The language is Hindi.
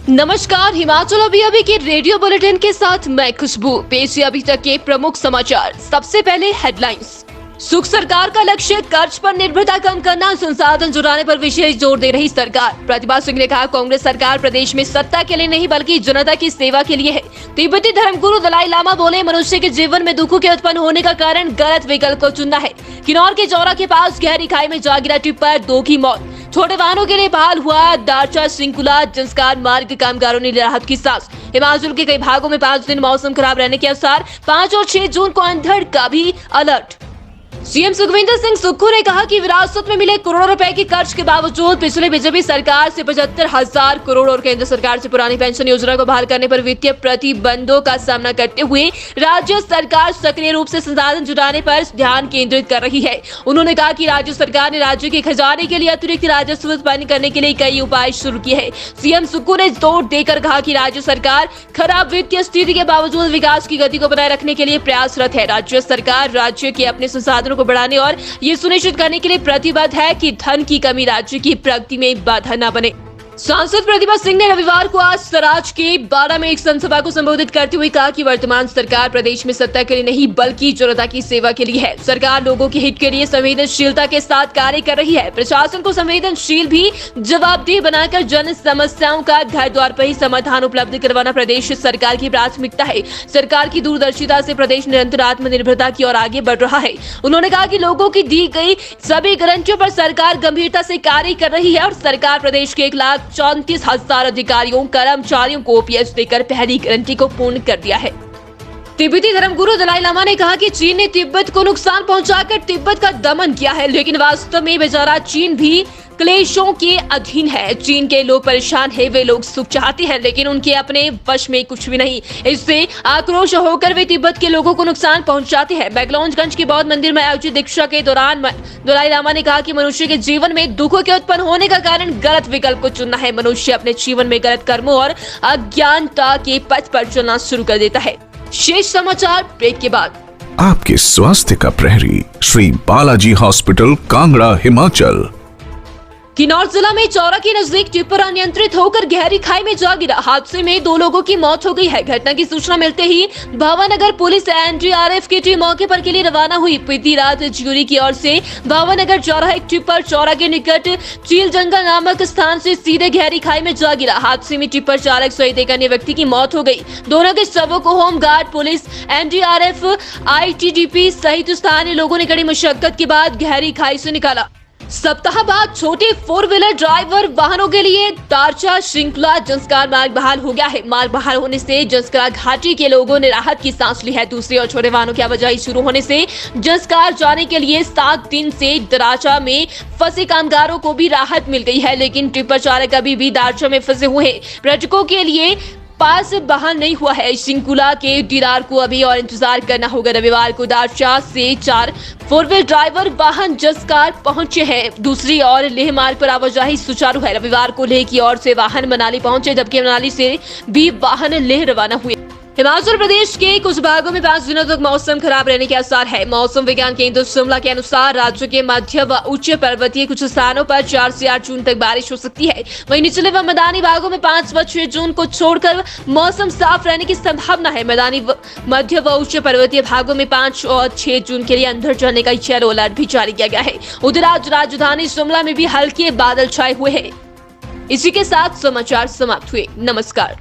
नमस्कार, हिमाचल अभी के रेडियो बुलेटिन के साथ मैं खुशबू। पेश है अभी तक के प्रमुख समाचार। सबसे पहले हेडलाइंस। सुख सरकार का लक्ष्य कर्ज पर निर्भरता कम करना, संसाधन जुटाने पर विशेष जोर दे रही सरकार। प्रतिभा सिंह ने कहा, कांग्रेस सरकार प्रदेश में सत्ता के लिए नहीं बल्कि जनता की सेवा के लिए है। तिब्बती धर्मगुरु दलाई लामा बोले, मनुष्य के जीवन में दुखों के उत्पन्न होने का कारण गलत विकल्प को चुनना है। किन्नौर के चौरा के पास गहरी खाई में जा गिरा टिप्पर, 2 की मौत। छोटे वाहनों के लिए बहाल हुआ दारचा श्रृंखला, जंसकार मार्ग कामगारों ने राहत की सांस। हिमाचल के कई भागों में 5 दिन मौसम खराब रहने के आसार। 5 और 6 जून को अंधड़ का भी अलर्ट। सीएम सुखविंदर सिंह सुक्खू ने कहा कि विरासत में मिले करोड़ों रुपए के कर्ज के बावजूद पिछले बीजेपी सरकार से 75,000 करोड़ और केंद्र सरकार से पुरानी पेंशन योजना को बहाल करने पर वित्तीय प्रतिबंधों का सामना करते हुए राज्य सरकार सक्रिय रूप से संसाधन जुटाने पर ध्यान केंद्रित कर रही है। उन्होंने कहा कि राज्य सरकार ने राज्य के खजाने के लिए अतिरिक्त राजस्व उत्पन्न करने के लिए कई उपाय शुरू किए हैं। सीएम सुक्खू ने जोर देकर कहा कि राज्य सरकार खराब वित्तीय स्थिति के बावजूद विकास की गति को बनाए रखने के लिए प्रयासरत है। राज्य सरकार राज्य के अपने संसाधनों को बढ़ाने और ये सुनिश्चित करने के लिए प्रतिबद्ध है कि धन की कमी राज्य की प्रगति में बाधा न बने। सांसद प्रतिभा सिंह ने रविवार को आज सराज के 12 में एक जनसभा को संबोधित करते हुए कहा कि वर्तमान सरकार प्रदेश में सत्ता के लिए नहीं बल्कि जनता की सेवा के लिए है। सरकार लोगों के हित के लिए संवेदनशीलता के साथ कार्य कर रही है। प्रशासन को संवेदनशील भी जवाबदेह बनाकर जन समस्याओं का घर द्वार पर ही समाधान उपलब्ध करवाना प्रदेश सरकार की प्राथमिकता है। सरकार की दूरदर्शिता से प्रदेश निरंतर आत्मनिर्भरता की ओर आगे बढ़ रहा है। उन्होंने कहा कि लोगों की दी गई सभी गारंटियों पर सरकार गंभीरता से कार्य कर रही है और सरकार प्रदेश के 1,34,000 अधिकारियों कर्मचारियों को ओपीएस देकर पहली गारंटी को पूर्ण कर दिया है। तिब्बती धर्मगुरु दलाई लामा ने कहा कि चीन ने तिब्बत को नुकसान पहुंचाकर तिब्बत का दमन किया है, लेकिन वास्तव में बेचारा चीन भी क्लेशों के अधीन है। चीन के लोग परेशान हैं, वे लोग सुख चाहते हैं लेकिन उनके अपने वश में कुछ भी नहीं। इससे आक्रोश होकर वे तिब्बत के लोगों को नुकसान पहुंचाते हैं। मैकलोडगंज के बौद्ध मंदिर में आयोजित दीक्षा के दौरान दलाई लामा ने कहा कि मनुष्य के जीवन में दुखों के उत्पन्न होने का कारण गलत विकल्प को चुनना है। मनुष्य अपने जीवन में गलत कर्मों और अज्ञानता के पथ पर चलना शुरू कर देता है। शेष समाचार ब्रेक के बाद। आपके स्वास्थ्य का प्रहरी श्री बालाजी हॉस्पिटल, कांगड़ा, हिमाचल। किन्नौर जिला में चौरा के नजदीक टिप्पर अनियंत्रित होकर गहरी खाई में जा गिरा। हादसे में 2 लोगों की मौत हो गई है। घटना की सूचना मिलते ही भावानगर पुलिस एनडीआरएफ की टीम मौके पर के लिए रवाना हुई। बीती रात ज्यूरी की ओर से भावानगर जा रहा एक टिप्पर चौरा के निकट चील जंगल नामक स्थान से सीधे गहरी खाई में जा गिरा। हादसे में टिप्पर चालक सहित एक अन्य व्यक्ति की मौत हो गई। दोनों के शवों को होमगार्ड, पुलिस, एनडीआरएफ, आईटीबीपी सहित स्थानीय लोगों ने कड़ी मशक्कत के बाद गहरी खाई से निकाला। सप्ताह बाद छोटे 4 व्हीलर ड्राइवर वाहनों के लिए दारचा श्रृंखला जंसकार मार्ग बहाल हो गया है। मार्ग बहाल होने से जंसकार घाटी के लोगों ने राहत की सांस ली है। दूसरी और छोटे वाहनों की आवाजाही शुरू होने से जंसकार जाने के लिए 7 दिन से दारचा में फंसे कामगारों को भी राहत मिल गई है, लेकिन टिप्पर चालक अभी भी दारचा में फंसे हुए हैं। पर्यटकों के लिए पास बहाल नहीं हुआ है। श्रृंखला के दीदार को अभी और इंतजार करना होगा। रविवार को दारचा से 4 4 व्हीलर ड्राइवर वाहन जंसकार पहुंचे हैं। दूसरी ओर लेह मार्ग पर आवाजाही सुचारू है। रविवार को लेह की ओर से वाहन मनाली पहुंचे, जबकि मनाली से भी वाहन लेह रवाना हुए। हिमाचल प्रदेश के कुछ भागों में 5 दिनों तक मौसम खराब रहने के आसार है। मौसम विज्ञान केंद्र शिमला के अनुसार राज्य के मध्य व उच्च पर्वतीय कुछ स्थानों पर 4 से 8 जून तक बारिश हो सकती है। वहीं निचले व मैदानी भागों में 5 व 6 जून को छोड़कर मौसम साफ रहने की संभावना है। मैदानी मध्य व उच्च पर्वतीय भागों में 5 और 6 जून के लिए अंधड़ चलने का येलो अलर्ट भी जारी किया गया है। उधर आज राजधानी शिमला में भी हल्के बादल छाए हुए हैं। इसी के साथ समाचार समाप्त हुए। नमस्कार।